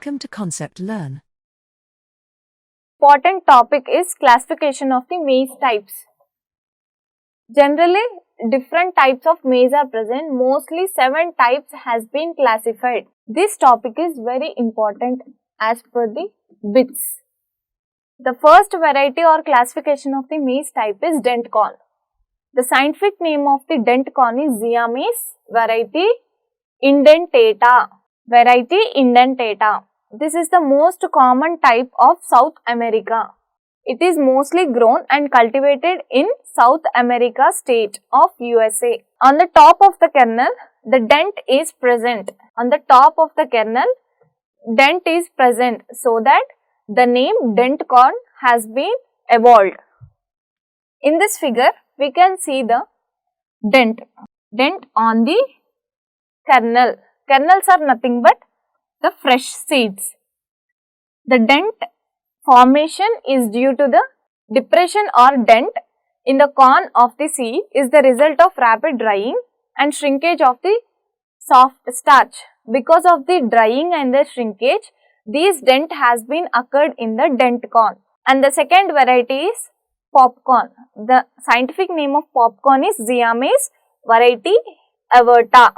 Welcome to Concept Learn. Important topic is classification of the maize types. Generally, different types of maize are present. Mostly 7 types has been classified. This topic is very important as per the bits. The first variety or classification of the maize type is dent corn. The scientific name of the dent corn is Ziamys variety indentata. This is the most common type of South America. It is mostly grown and cultivated in South America state of USA. On the top of the kernel, the dent is present. On the top of the kernel, dent is present, so that the name dent corn has been evolved. In this figure, we can see the dent on the kernel. Kernels are nothing but the fresh seeds. The dent formation is due to the depression or dent in the corn of the seed is the result of rapid drying and shrinkage of the soft starch. Because of the drying and the shrinkage, this dent has been occurred in the dent corn. And the second variety is popcorn. The scientific name of popcorn is Ziamys variety averta.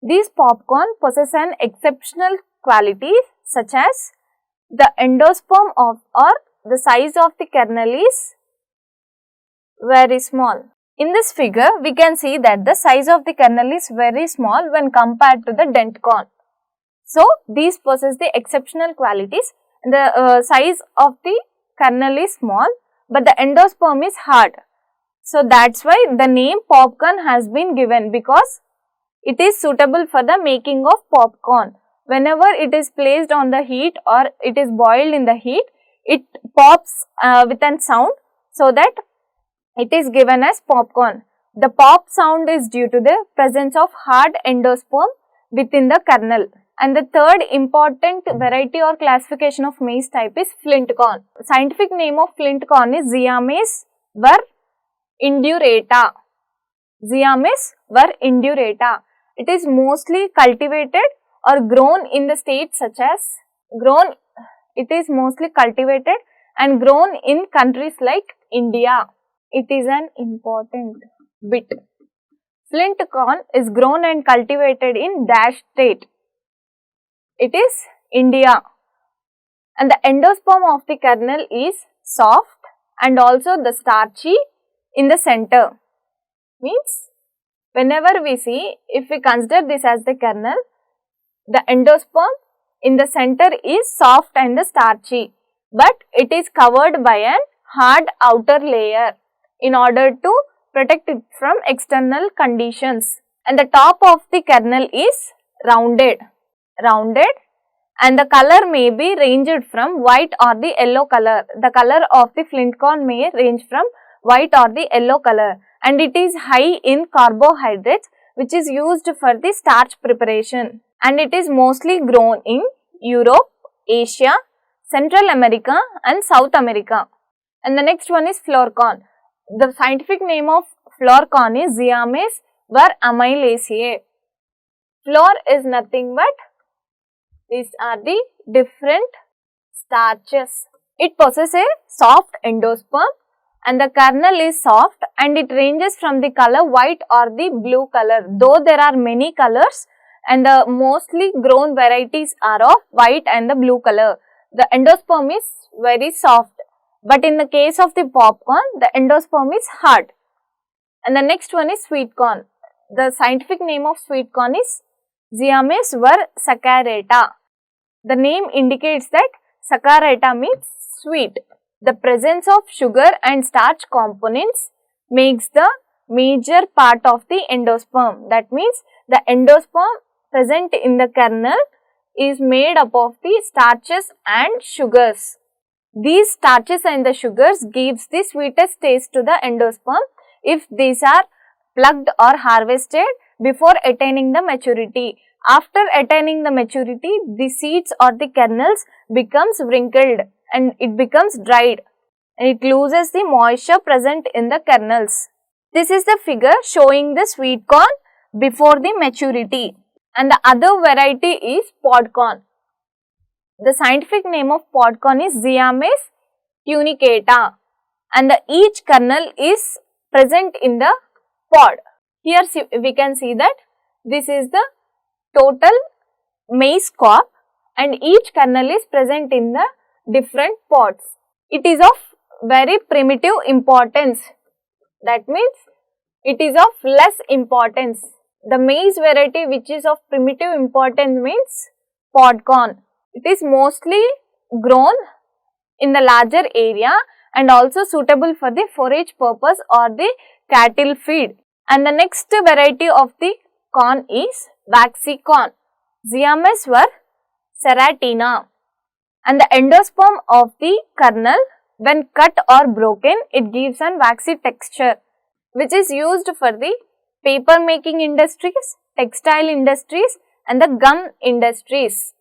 These popcorn possess an exceptional qualities such as the endosperm or the size of the kernel is very small. In this figure, we can see that the size of the kernel is very small when compared to the dent corn. So, these possess the exceptional qualities. The size of the kernel is small, but the endosperm is hard. So, that's why the name popcorn has been given, because it is suitable for the making of popcorn. Whenever it is placed on the heat or it is boiled in the heat, it pops with a sound, so that it is given as popcorn. The pop sound is due to the presence of hard endosperm within the kernel. And the third important variety or classification of maize type is flint corn. Scientific name of flint corn is Ziamys var indurata. It is mostly cultivated or grown in the states such as it is mostly cultivated and grown in countries like India. It is an important bit. Flint corn is grown and cultivated in dash state. It is India. And the endosperm of the kernel is soft and also the starchy in the center. Means, whenever we see, if we consider this as the kernel, the endosperm in the center is soft and the starchy, but it is covered by a hard outer layer in order to protect it from external conditions. And the top of the kernel is rounded, and the color may be ranged from white or the yellow color. The color of the flint corn may range from white or the yellow color, and it is high in carbohydrates, which is used for the starch preparation, and it is mostly grown in Europe, Asia, Central America and South America. And the next one is flour corn. The scientific name of flour corn is Ziamys var amylaceae. Flour is nothing but these are the different starches. It possesses a soft endosperm and the kernel is soft, and it ranges from the color white or the blue color. Though there are many colors and the mostly grown varieties are of white and the blue color. The endosperm is very soft, but in the case of the popcorn, the endosperm is hard. And the next one is sweet corn. The scientific name of sweet corn is Ziamys var saccharata. The name indicates that saccharata means sweet. The presence of sugar and starch components makes the major part of the endosperm. That means the endosperm present in the kernel is made up of the starches and sugars. These starches and the sugars gives the sweetest taste to the endosperm if these are plucked or harvested before attaining the maturity. After attaining the maturity, the seeds or the kernels becomes wrinkled and it becomes dried, and it loses the moisture present in the kernels. This is the figure showing the sweet corn before the maturity. and the other variety is podcorn. The scientific name of podcorn is Ziames tunicata, and each kernel is present in the pod. Here we can see that this is the total maize cob and each kernel is present in the different pods. It is of very primitive importance. That means it is of less importance. The maize variety which is of primitive importance means podcorn. It is mostly grown in the larger area and also suitable for the forage purpose or the cattle feed. And the next variety of the corn is waxy corn, Ziames serratina, and the endosperm of the kernel when cut or broken, it gives an waxy texture which is used for the paper making industries, textile industries and the gum industries.